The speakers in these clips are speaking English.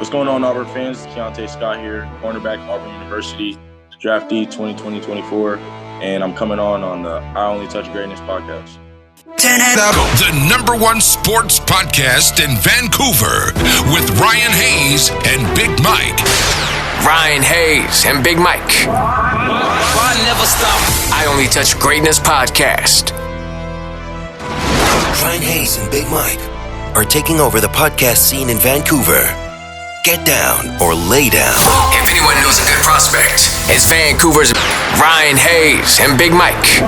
What's going on, Auburn fans? Keionte Scott here, cornerback, Auburn University, draftee 2020-24, and I'm coming on the I Only Touch Greatness podcast. The #1 sports podcast in Vancouver with Ryan Hayes and Big Mike. Ryan Hayes and Big Mike. I never stop. I Only Touch Greatness podcast. Ryan Hayes and Big Mike are taking over the podcast scene in Vancouver. Get down or lay down. If anyone knows a good prospect, it's Vancouver's Ryan Hayes and Big Mike.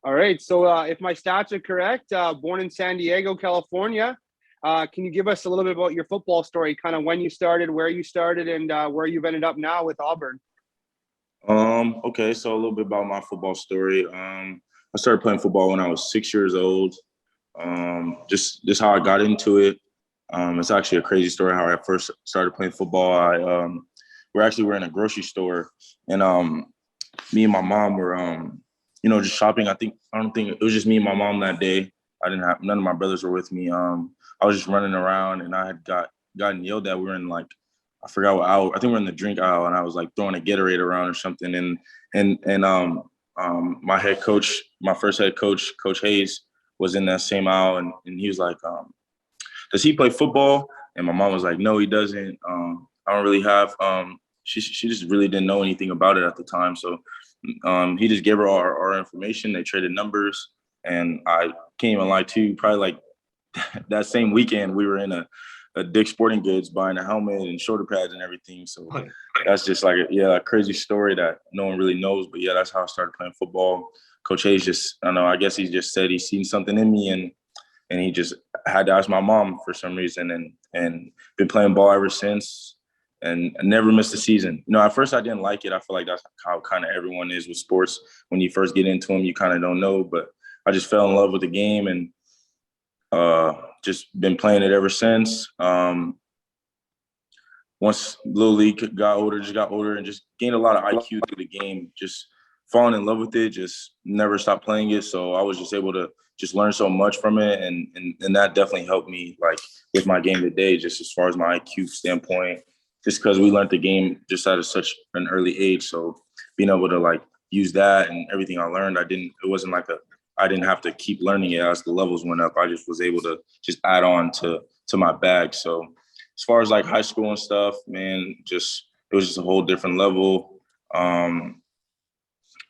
All right. So if my stats are correct, born in San Diego, California, can you give us a little bit about your football story, kind of when you started, where you started, and where you've ended up now with Auburn? Okay, so a little bit about my football story. I started playing football when I was 6 years old. Just how I got into it. It's actually a crazy story how I first started playing football. We're in a grocery store, and me and my mom were just shopping. I don't think it was just me and my mom that day. None of my brothers were with me. I was just running around, and I had gotten yelled at. We were in I forgot what aisle. I think we're in the drink aisle, and I was throwing a Gatorade around or something. And my head coach, my first head coach, Coach Hayes, was in that same aisle, and he was like, "Does he play football?" And my mom was like, "No, he doesn't. I don't really have." She just really didn't know anything about it at the time, so. He just gave her all our information. They traded numbers, and I can't even lie to you. Probably that same weekend, we were in a Dick's Sporting Goods buying a helmet and shoulder pads and everything. So that's just a crazy story that no one really knows. But yeah, that's how I started playing football. Coach Hayes I guess he just said he's seen something in me, and he just had to ask my mom for some reason, and been playing ball ever since. And I never missed a season. At first I didn't like it. I feel like that's how kind of everyone is with sports. When you first get into them, you kind of don't know. But I just fell in love with the game and just been playing it ever since. Once Little League got older and just gained a lot of IQ through the game, just fallen in love with it, just never stopped playing it. So I was just able to just learn so much from it. And that definitely helped me like with my game today, just as far as my IQ standpoint, just because we learned the game just at such an early age. So being able to like use that and everything I learned, it wasn't like I didn't have to keep learning it as the levels went up. I just was able to just add on to my bag. So as far as like high school and stuff, man, it was just a whole different level.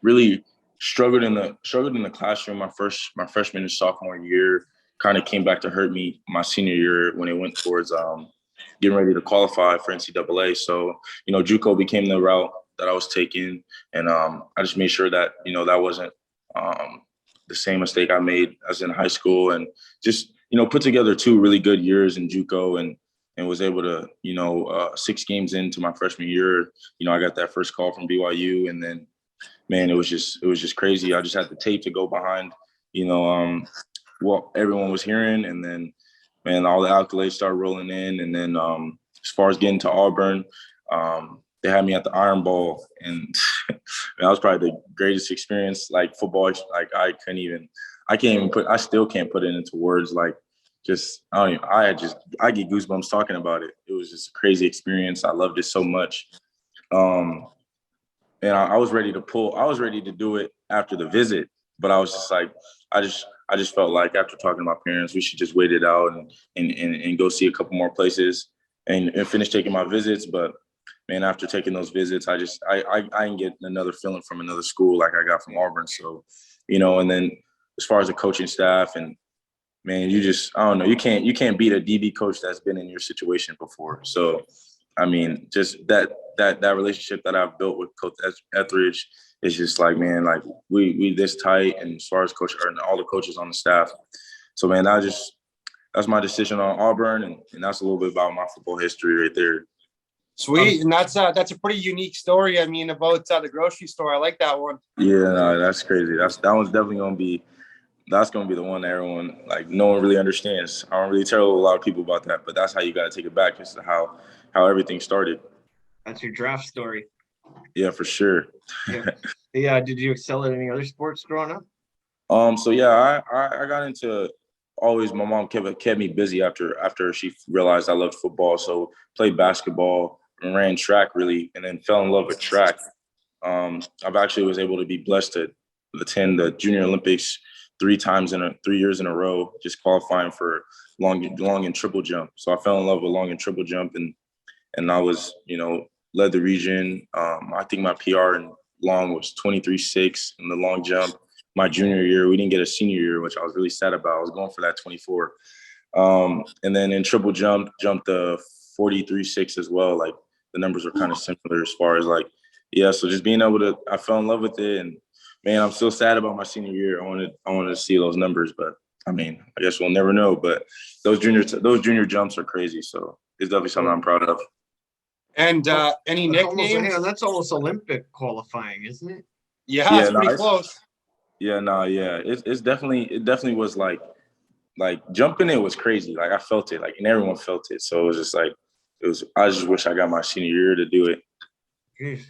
Really struggled in the classroom my freshman and sophomore year. Kind of came back to hurt me my senior year when it went towards getting ready to qualify for NCAA. So, JUCO became the route that I was taking. And I just made sure that, that wasn't the same mistake I made as in high school, and just, put together 2 really good years in JUCO and was able to, 6 games into my freshman year, I got that first call from BYU, and then, man, it was just crazy. I just had the tape to go behind, what everyone was hearing. And then, man, all the accolades started rolling in. And then as far as getting to Auburn, they had me at the Iron Bowl. And that was probably the greatest experience, like football. Like I still can't put it into words. Like I get goosebumps talking about it. It was just a crazy experience. I loved it so much. And I was ready to do it after the visit, but I was just like, I just felt like after talking to my parents, we should just wait it out and go see a couple more places and finish taking my visits. But man, after taking those visits, I didn't get another feeling from another school like I got from Auburn. So, and then as far as the coaching staff, and man, I don't know, you can't beat a DB coach that's been in your situation before. So, I mean, just that relationship that I've built with Coach Etheridge is just like, man, like we this tight, and as far as coach and all the coaches on the staff. So, man, that's my decision on Auburn, and that's a little bit about my football history right there. Sweet, and that's a pretty unique story. I mean, about the grocery store. I like that one. Yeah, no, that's crazy. That one's definitely gonna be the one that everyone, like, no one really understands. I don't really tell a lot of people about that, but that's how you got to take it back, as to how everything started. That's your draft story. Yeah, for sure. Yeah. Did you excel at any other sports growing up? So yeah, I got into always. My mom kept me busy after she realized I loved football. So played basketball and ran track really, and then fell in love with track. I've actually was able to be blessed to attend the Junior Olympics 3 years in a row, just qualifying for long and triple jump. So I fell in love with long and triple jump, and I was, led the region. I think my PR in long was 23.6 in the long jump. My junior year, we didn't get a senior year, which I was really sad about. I was going for that 24. And then in triple jump, jumped the 43.6 as well. Like the numbers are kind of similar as far as like, yeah. So just being able to, I fell in love with it, and man, I'm still sad about my senior year. I wanted to see those numbers, but I mean, I guess we'll never know. But those junior jumps are crazy. So it's definitely something I'm proud of. And any nicknames? That's almost Olympic qualifying, isn't it? Yeah, it's pretty close. Yeah, no, yeah. It definitely was like jumping it was crazy. Like I felt it, like, and everyone felt it. So it was just like, I just wish I got my senior year to do it. Jeez.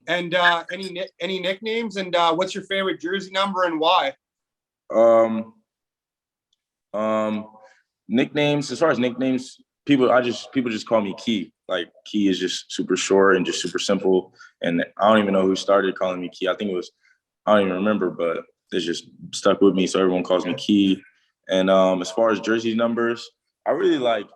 And any nicknames? And what's your favorite jersey number and why? Nicknames. As far as nicknames, people just call me Key. Like Key is just super short and just super simple. And I don't even know who started calling me Key. I don't even remember, but it's just stuck with me. So everyone calls me Key. And as far as jersey numbers, I really like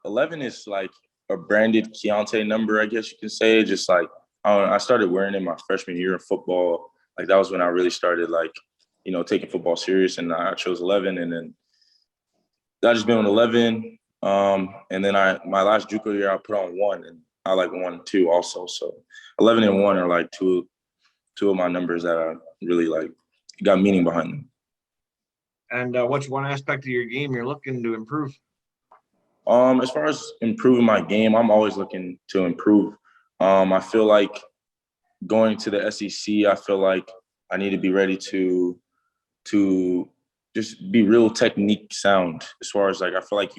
11 is like a branded Keionte number, I guess you can say. Just like, I started wearing it my freshman year in football. Like that was when I really started taking football serious, and I chose 11, and then I just been on 11. And then my last JUCO year I put on 1, and I like 1 and 2 also. So 11 and 1 are like two of my numbers that I really like got meaning behind them. And what's one aspect of your game you're looking to improve? As far as improving my game, I'm always looking to improve. I feel like going to the SEC, I feel like I need to be ready to just be real technique sound. As far as like, I feel like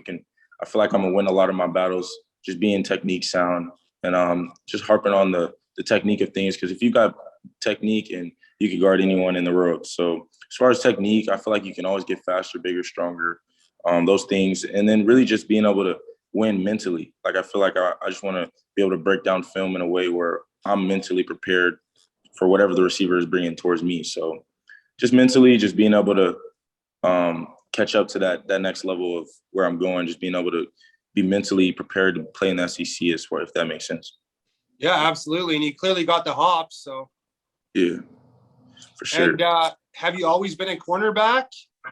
I'm gonna win a lot of my battles just being technique sound, and just harping on the technique of things. Because if you got technique, and you can guard anyone in the world. So as far as technique, I feel like you can always get faster, bigger, stronger, those things. And then really just being able to win mentally. Like I feel like I just want to be able to break down film in a way where I'm mentally prepared for whatever the receiver is bringing towards me. So just mentally, just being able to catch up to that next level of where I'm going, just being able to be mentally prepared to play in the SEC as far, if that makes sense. Yeah, absolutely. And you clearly got the hops. So yeah, for sure. And have you always been a cornerback?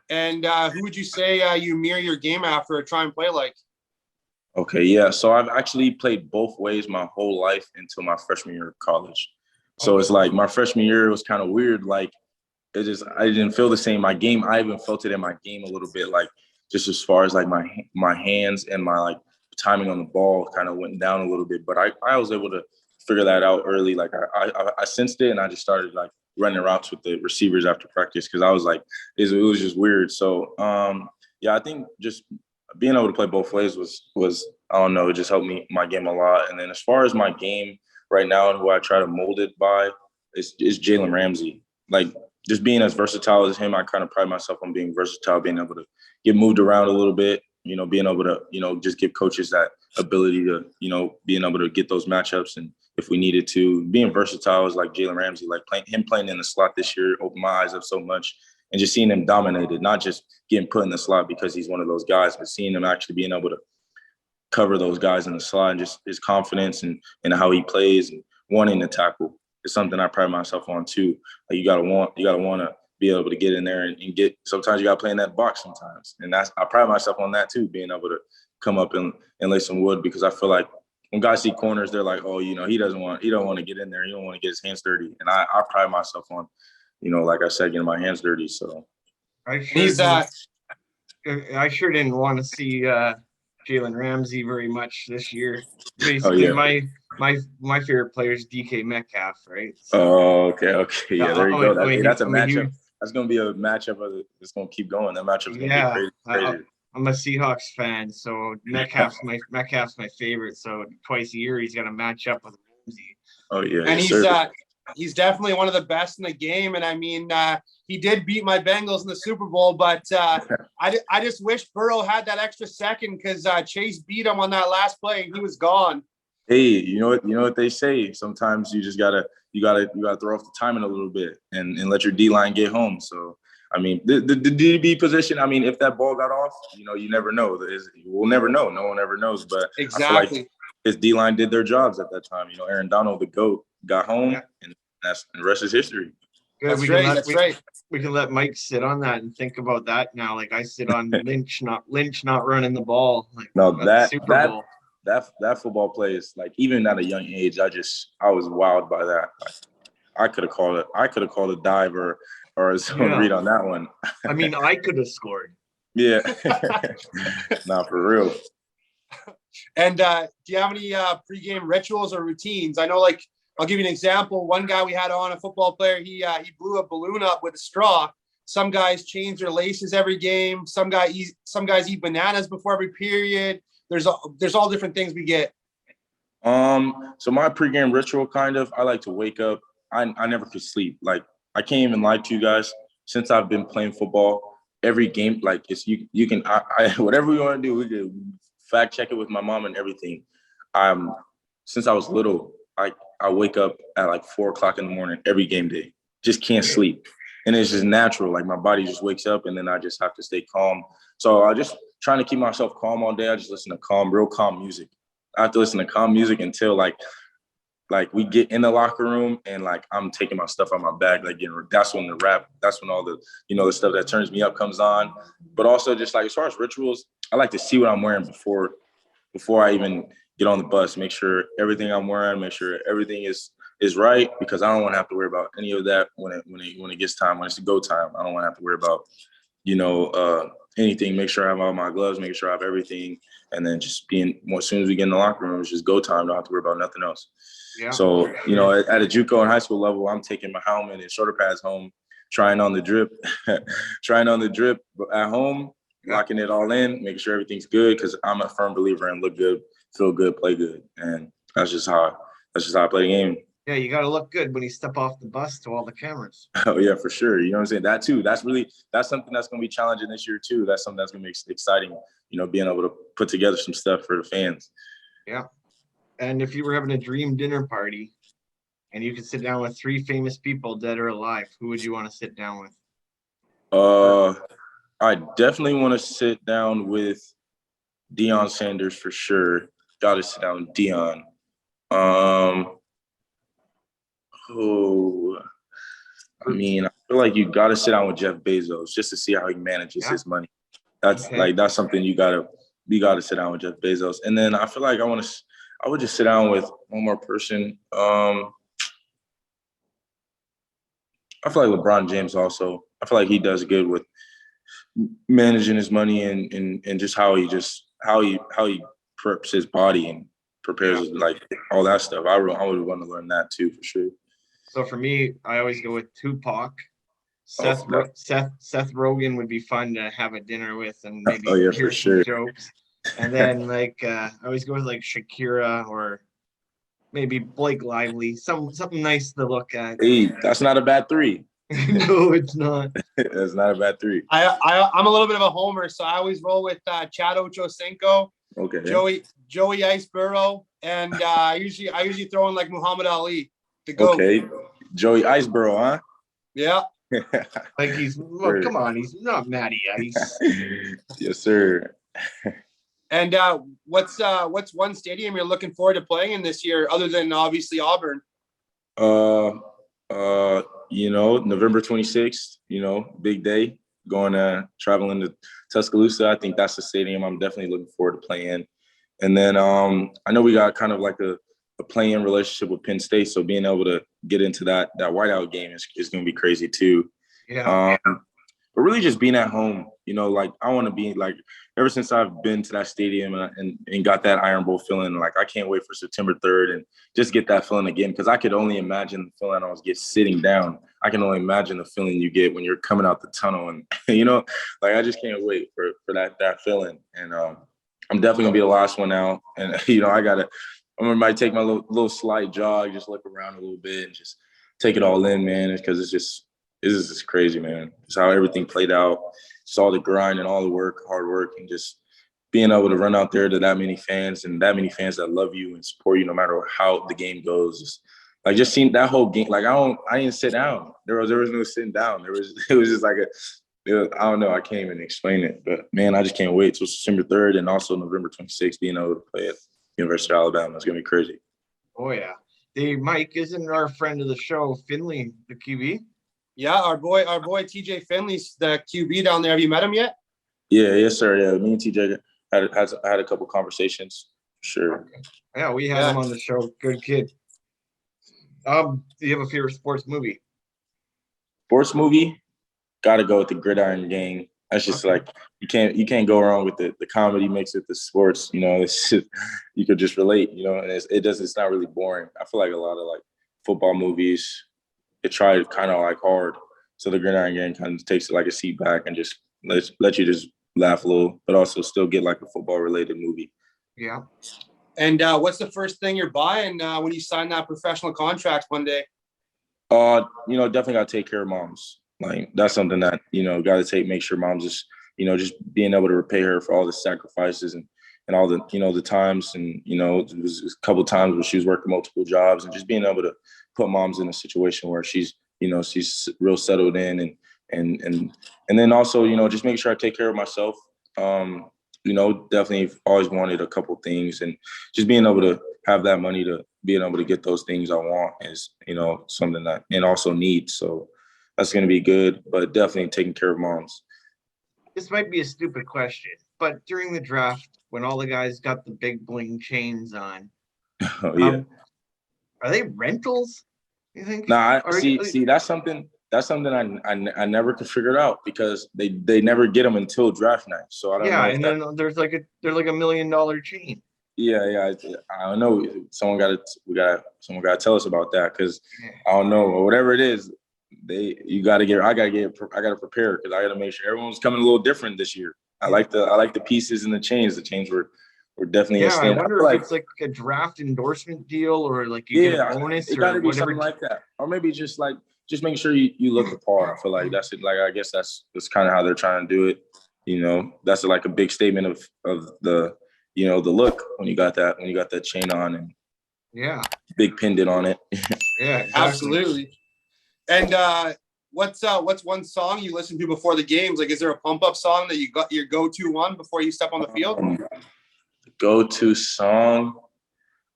And who would you say you mirror your game after or try and play like? Okay, yeah. So I've actually played both ways my whole life until my freshman year of college. So it's like my freshman year was kind of weird. Like I didn't feel the same. My game, I even felt it in my game a little bit. Like just as far as like my hands and my like timing on the ball kind of went down a little bit. But I was able to figure that out early. Like I sensed it, and I just started like running routes with the receivers after practice because I was like, it was just weird. So yeah, I think just being able to play both ways was I don't know, it just helped me my game a lot. And then as far as my game right now and who I try to mold it by is Jalen Ramsey. Like just being as versatile as him, I kind of pride myself on being versatile, being able to get moved around a little bit, you know, being able to, you know, just give coaches that ability to, you know, being able to get those matchups. And if we needed to, being versatile is like Jalen Ramsey, like playing in the slot this year opened my eyes up so much. And just seeing him dominated, not just getting put in the slot because he's one of those guys, but seeing him actually being able to cover those guys in the slot and just his confidence and how he plays and wanting to tackle is something I pride myself on too. Like you gotta want to be able to get in there and get. Sometimes you gotta play in that box sometimes, and I pride myself on that too, being able to come up and lay some wood because I feel like when guys see corners, they're like, oh, you know, he don't want to get in there, he don't want to get his hands dirty, and I pride myself on, you know, like I said, getting my hands dirty. So I sure didn't want to see Jalen Ramsey very much this year. Basically, my favorite player is DK Metcalf, right? So, oh, okay, yeah, there you go. That's a matchup. That's going to be a matchup that's going to keep going. That matchup's going to be crazy. I'm a Seahawks fan, so Metcalf's my favorite. So twice a year he's got to match up with Ramsey. Oh yeah, and he's definitely one of the best in the game. And I mean, he did beat my Bengals in the Super Bowl, but I just wish Burrow had that extra second because Chase beat him on that last play and he was gone. Hey, you know what they say. Sometimes you just gotta throw off the timing a little bit and let your D line get home. So I mean, the DB position. I mean, if that ball got off, you know, you never know. We'll never know. No one ever knows. But exactly, I feel like his D line did their jobs at that time. You know, Aaron Donald, the GOAT, got home, and the rest is history. Good. That's right. We can let Mike sit on that and think about that now. Like I sit on Lynch not running the ball. Like, no, that football play is like, even at a young age, I was wowed by that. Like, I could have called a dive or a zone read on that one. I mean, I could have scored. Yeah. Not for real. And do you have any pregame rituals or routines? I know, like, I'll give you an example. One guy we had on, a football player, he blew a balloon up with a straw. Some guys change their laces every game. Some guys eat bananas before every period. There's all different things we get. So my pregame ritual, kind of, I like to wake up. I never could sleep. Like, I can't even lie to you guys. Since I've been playing football, every game, like, it's you can whatever we want to do, we can fact check it with my mom and everything. Since I was little, I wake up at like 4:00 in the morning every game day. Just can't sleep. And it's just natural. Like, my body just wakes up, and then I just have to stay calm. So I just trying to keep myself calm all day. I just listen to real calm music. I have to listen to calm music until like we get in the locker room and like I'm taking my stuff out of my bag. Like, that's when that's when all the, you know, the stuff that turns me up comes on. But also just like, as far as rituals, I like to see what I'm wearing before I even get on the bus, make sure everything I'm wearing, make sure everything is right, because I don't want to have to worry about any of that when it gets time, when it's go time. I don't want to have to worry about, you know, anything. Make sure I have all my gloves, make sure I have everything, and then just as soon as we get in the locker room, it's just go time. Don't have to worry about nothing else. Yeah. So, you know, at a JUCO and high school level, I'm taking my helmet and shoulder pads home, trying on the drip at home, locking it all in, making sure everything's good, because I'm a firm believer in look good, feel good, play good, and that's just how I play the game. Yeah, you got to look good when you step off the bus to all the cameras. Oh yeah, for sure. You know what I'm saying? That too. That's something that's going to be challenging this year too. That's something that's going to be exciting. You know, being able to put together some stuff for the fans. Yeah. And if you were having a dream dinner party and you could sit down with 3 famous people, dead or alive, who would you want to sit down with? I definitely want to sit down with Deion Sanders for sure. Got to sit down with Deion. I mean, I feel like you got to sit down with Jeff Bezos just to see how he manages his money. That's something you got to sit down with Jeff Bezos. And then I feel like I would just sit down with one more person. I feel like LeBron James also. I feel like he does good with managing his money and just how he preps his body and prepares like all that stuff. I would want to learn that too for sure. So for me, I always go with Tupac. Seth Rogen would be fun to have a dinner with and maybe hear some jokes. And then I always go with like Shakira or maybe Blake Lively, something nice to look at. Hey, that's not a bad 3. No, it's not. That's not a bad 3. I'm a little bit of a homer, so I always roll with Chad Ochocinco, Joey Iceborough, and I usually throw in like Muhammad Ali, the GOAT. Okay, Joey Iceborough, huh? Yeah. Like come on, he's not Matty Ice. Yes, sir. And what's one stadium you're looking forward to playing in this year, other than obviously Auburn? November 26th, big day, traveling to Tuscaloosa. I think that's the stadium I'm definitely looking forward to playing. And then I know we got kind of like a play-in relationship with Penn State, so being able to get into that whiteout game is going to be crazy too. Yeah. But really just being at home, I want to be like, ever since I've been to that stadium and got that Iron Bowl feeling, like I can't wait for September 3rd and just get that feeling again, because I could only imagine the feeling I was sitting down. I can only imagine the feeling you get when you're coming out the tunnel, and I just can't wait for that feeling. And I'm definitely gonna be the last one out, and I might take my little slight jog, just look around a little bit and just take it all in, man, because it's just crazy, man. It's how everything played out. Just all the grind and all the hard work, and just being able to run out there to that many fans and that many fans that love you and support you no matter how the game goes. Just seeing that whole game. I didn't sit down. There was no sitting down. It was just like I don't know. I can't even explain it. But man, I just can't wait till September 3rd and also November 26th being able to play at University of Alabama. It's gonna be crazy. Oh yeah. Mike, isn't our friend of the show Finley the QB? Yeah, our boy TJ Finley's the QB down there. Have you met him yet? Yeah, yes, sir. Yeah, me and TJ had a couple conversations. Sure. Okay. Yeah, we had him on the show. Good kid. Do you have a favorite sports movie? Sports movie? Gotta go with the Gridiron Gang. That's just like you can't go wrong with the comedy mixed with the sports. It's just, you could just relate. And it's not really boring. I feel like a lot of like football movies, it tried kind of like hard. So the Gridiron Gang kind of takes it like a seat back and just let you just laugh a little, but also still get like a football related movie. Yeah. And what's the first thing you're buying when you sign that professional contract one day? Definitely got to take care of moms. Like that's something that, got to make sure moms just being able to repay her for all the sacrifices and all the, the times. And, it was a couple of times where she was working multiple jobs, and just being able to put moms in a situation where she's real settled in and then also, just make sure I take care of myself. Definitely always wanted a couple things, and just being able to have that money to being able to get those things I want is, something that, and also need. So that's going to be good, but definitely taking care of moms. This might be a stupid question, but during the draft, when all the guys got the big bling chains on, are they rentals? You think? Nah, see, that's something I never could figure it out, because they never get them until draft night. So I don't know. Yeah, and then there's like a $1 million chain. Yeah. I don't know. Someone got to tell us about that, because I don't know, or whatever it is. I got to prepare, because I got to make sure everyone's coming a little different this year. I like the pieces and the chains. The chains were we're definitely Yeah, I staying. wonder if it's like a draft endorsement deal or like you get a bonus it or got to be whatever. something like that, or maybe just making sure you look the part. I feel like that's it. Like I guess that's kind of how they're trying to do it. That's like a big statement of the the look when you got that chain on and big pendant on it. Yeah, exactly. Absolutely. And what's one song you listen to before the games? Like, is there a pump up song that you got your go-to one before you step on the field? Go-to song,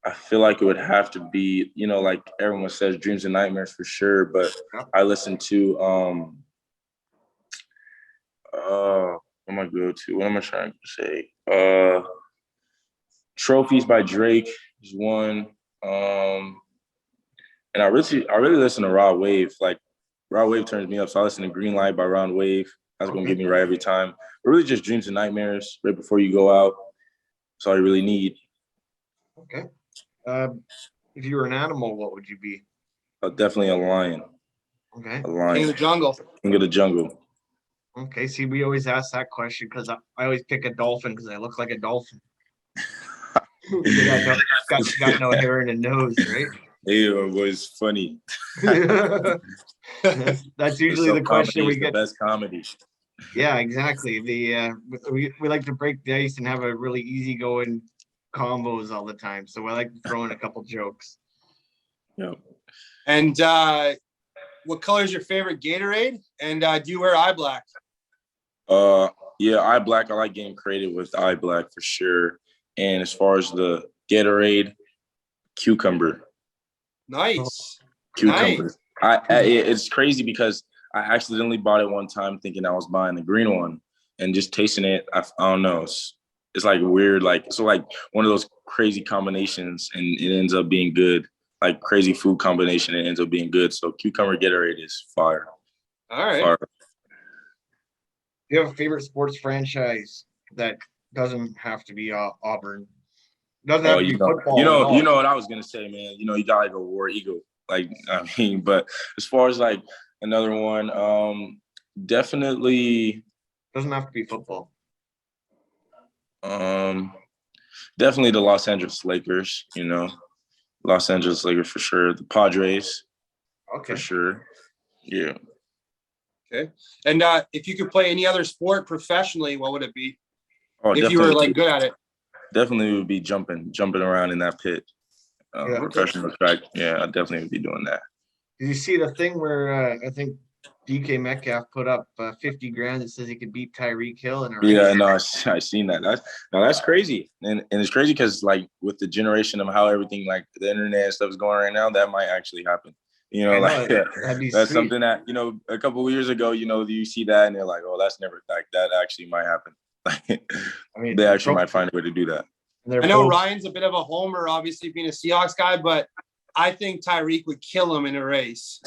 I feel like it would have to be, like everyone says, Dreams and Nightmares for sure. But I listen to what am I go-to? What am I trying to say? Trophies by Drake is one. And I really listen to Raw Wave. Like Raw Wave turns me up. So I listen to Green Light by Ron Wave. That's gonna get me right every time. But really just Dreams and Nightmares right before you go out. That's all you really need. Okay. If you were an animal, what would you be? Definitely a lion. Okay. A lion. King of the jungle. King of the jungle. Okay. See, we always ask that question because I always pick a dolphin because I look like a dolphin. got no hair in the nose, right? Hey, it was funny. That's usually the question we get. The best comedy. Yeah, exactly. We like to break the ice and have a really easygoing combos all the time. So I like to throw in a couple jokes. Yeah. And what color is your favorite Gatorade? And do you wear eye black? Yeah, eye black. I like getting creative with eye black for sure. And as far as the Gatorade, cucumber. Nice. Cucumber. Nice. It's crazy because I accidentally bought it one time thinking I was buying the green one, and just tasting it, I don't know. It's like weird, so one of those crazy combinations, and it ends up being good. Like crazy food combination, it ends up being good. So cucumber Gatorade is fire. All right. Fire. Do you have a favorite sports franchise that doesn't have to be Auburn? Doesn't have to be football. You know what I was gonna say, man. You gotta go War Eagle. But as far as another one, definitely doesn't have to be football. Definitely the Los Angeles Lakers. Los Angeles Lakers for sure. The Padres, for sure. Yeah. Okay. And if you could play any other sport professionally, what would it be? Oh, if you were good at it. Definitely would be jumping around in that pit. Professional track. Yeah, I definitely would be doing that. Did you see the thing where I think DK Metcalf put up 50 grand that says he could beat Tyreek Hill in a race? Yeah, no, I seen that. That's crazy, and it's crazy because with the generation of how everything the internet and stuff is going right now, that might actually happen. That'd be that's sweet. Something that a couple of years ago, you see that and you're like, oh, that's never that actually might happen. They actually might find a way to do that. I know Ryan's a bit of a homer, obviously being a Seahawks guy, but I think Tyreek would kill him in a race.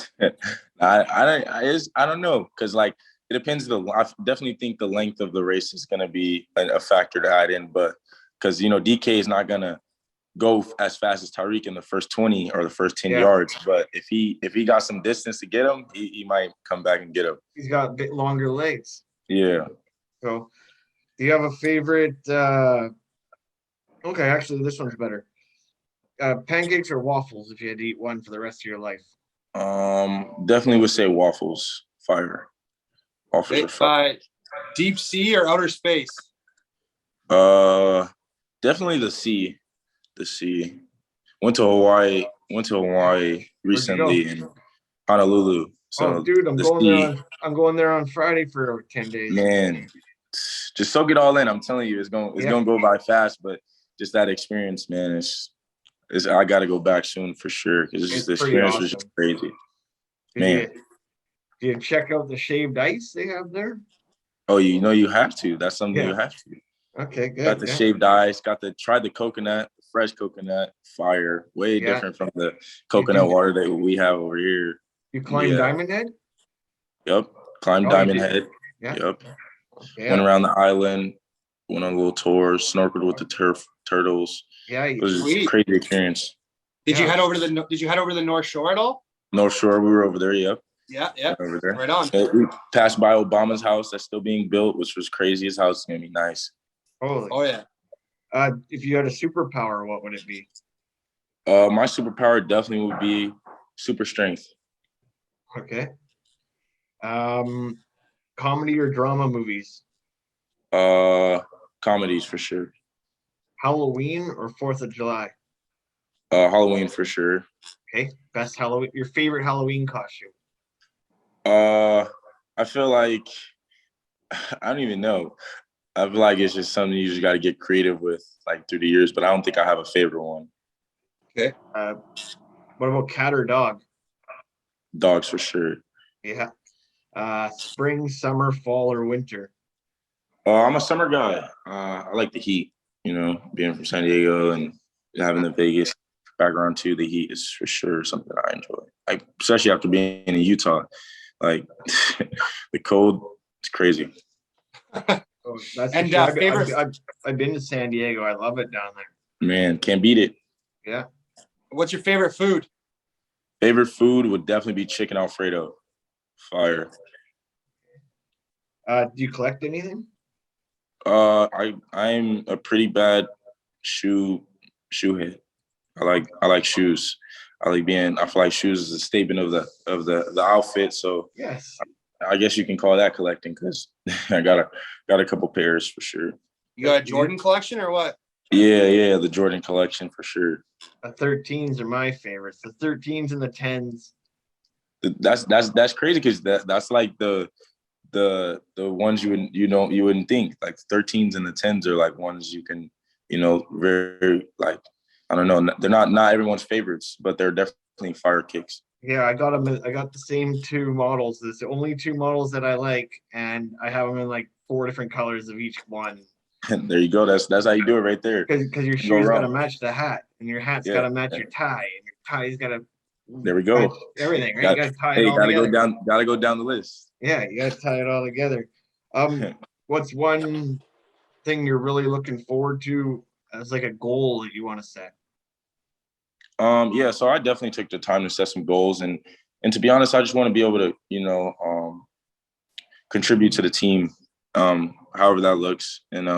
I don't know because it depends. I definitely think the length of the race is going to be a factor to add in, but because DK is not going to go as fast as Tyreek in the first 20 or the first 10 yards, but if he got some distance to get him, he might come back and get him. He's got a bit longer legs. Yeah. So, do you have a favorite? Okay, actually, this one's better. Pancakes or waffles if you had to eat one for the rest of your life? Definitely would say waffles. Fire. Waffles are fire. Deep sea or outer space? Definitely the sea. The sea. Went to Hawaii recently in Honolulu. So dude, I'm going there on Friday for 10 days. Man, just soak it all in. I'm telling you, it's gonna go by fast, but just that experience, man, I got to go back soon for sure because the experience was just crazy. Did you check out the shaved ice they have there? Oh, you have to. That's something you have to. Okay, good. Got the shaved ice. Tried the coconut, fresh coconut, fire. Way different from the coconut water that we have over here. You climbed Diamond Head? Yep. Climbed Diamond Head. Yeah. Yep. Okay. Went around the island. Went on a little tour. Snorkeled with the turtles. Yeah, it was a crazy experience. Did you head over to the North Shore at all? North Shore, we were over there. Yep. Yeah. Over there. Right on. We passed by Obama's house that's still being built, which was crazy. His house is gonna be nice. Oh yeah. If you had a superpower, what would it be? My superpower definitely would be super strength. Okay. Comedy or drama movies? Comedies for sure. Halloween or 4th of July? Halloween for sure. Okay. Best Halloween. Your favorite Halloween costume? I feel like I don't even know. I feel like it's just something you just got to get creative with, like through the years. But I don't think I have a favorite one. Okay. What about cat or dog? Dogs for sure. Yeah. Spring, summer, fall, or winter? I'm a summer guy. I like the heat. You know, being from San Diego and having the Vegas background too, the heat is for sure something I enjoy. Like especially after being in Utah, like the cold, it's crazy. Oh, that's and favorite. I've been to San Diego. I love it down there. Man, can't beat it. Yeah. What's your favorite food? Favorite food would definitely be chicken Alfredo. Fire. Do you collect anything? I'm a pretty bad shoe head. I like shoes. I feel like shoes is a statement of the outfit. So yes, I guess you can call that collecting because I got a couple pairs for sure. You got a Jordan collection or what? Yeah, the Jordan collection for sure. The 13s are my favorites. The 13s and the 10s. That's crazy because that's like the ones you wouldn't think. Like 13s and the 10s are like ones you can, very like, I don't know, they're not everyone's favorites, but they're definitely fire kicks. Yeah, I got them. I got the same two models. There's the only two models that I like, and I have them in like 4 different colors of each one. There you go. That's how you do it right there. Because your shoes got to match the hat, and your hat's got to match your tie, and your tie's got to. There we go. Everything, right? You got to tie it all together. Gotta go down the list. Yeah, you got to tie it all together. What's one thing you're really looking forward to as like a goal that you want to set? Yeah, so I definitely took the time to set some goals, and to be honest, I just want to be able to, contribute to the team, however that looks, and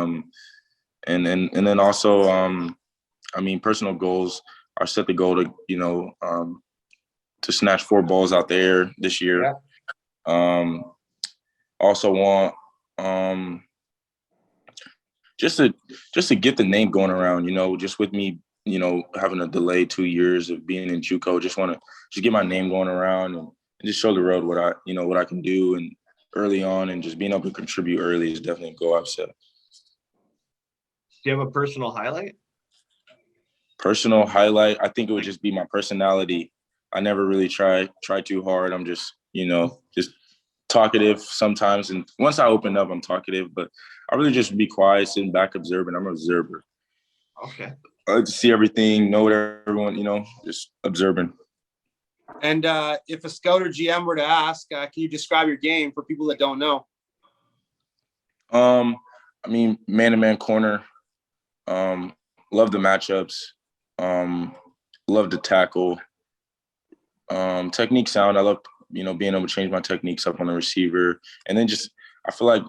then also, personal goals. I set the goal to, to snatch 4 balls out the air this year. Yeah. Also want just to get the name going around, just with me, having a delay 2 years of being in JUCO, just want to just get my name going around and just show the road what I can do and early on, and just being able to contribute early is definitely a goal I've set. Do you have a personal highlight? Personal highlight, I think it would just be my personality. I never really try too hard. I'm just, just talkative sometimes. And once I open up, I'm talkative, but I really just be quiet, sitting back, observing. I'm an observer. Okay. I like to see everything, know what everyone, just observing. And if a scout or GM were to ask, can you describe your game for people that don't know? Man-to-man corner. Love the matchups. Love to tackle. Technique sound. I love, being able to change my techniques up on the receiver. And then I feel like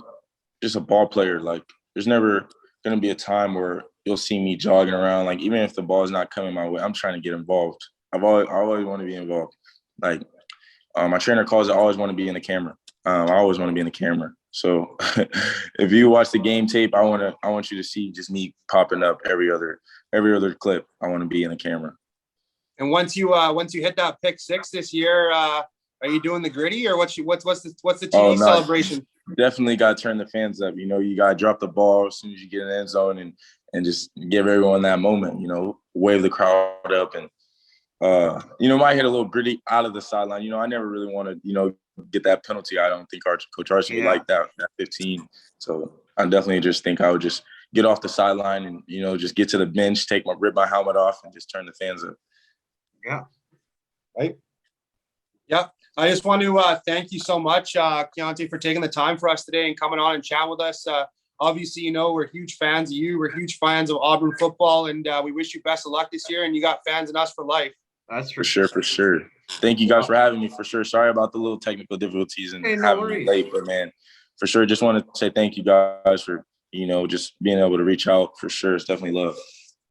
just a ball player. Like there's never going to be a time where you'll see me jogging around. Like even if the ball is not coming my way, I'm trying to get involved. I always want to be involved. Like my trainer calls it, I always want to be in the camera. I always want to be in the camera. So if you watch the game tape, I want you to see just me popping up every other clip. I want to be in the camera. And once you hit that pick 6 this year, are you doing the gritty or what's the TV celebration? Definitely got to turn the fans up. You got to drop the ball as soon as you get in the end zone and just give everyone that moment. Wave the crowd up and might hit a little gritty out of the sideline. I never really want to get that penalty. I don't think Coach Archie would like that 15. So I definitely just think I would just get off the sideline and just get to the bench, rip my helmet off, and just turn the fans up. Yeah. Right. Yeah. I just want to thank you so much, Keionte, for taking the time for us today and coming on and chatting with us. Obviously, we're huge fans of you. We're huge fans of Auburn football, and we wish you best of luck this year. And you got fans in us for life. That's for sure. Thank you guys for having me. For sure. Sorry about the little technical difficulties and having me late, but man, for sure, just want to say thank you guys for just being able to reach out for sure. It's definitely love.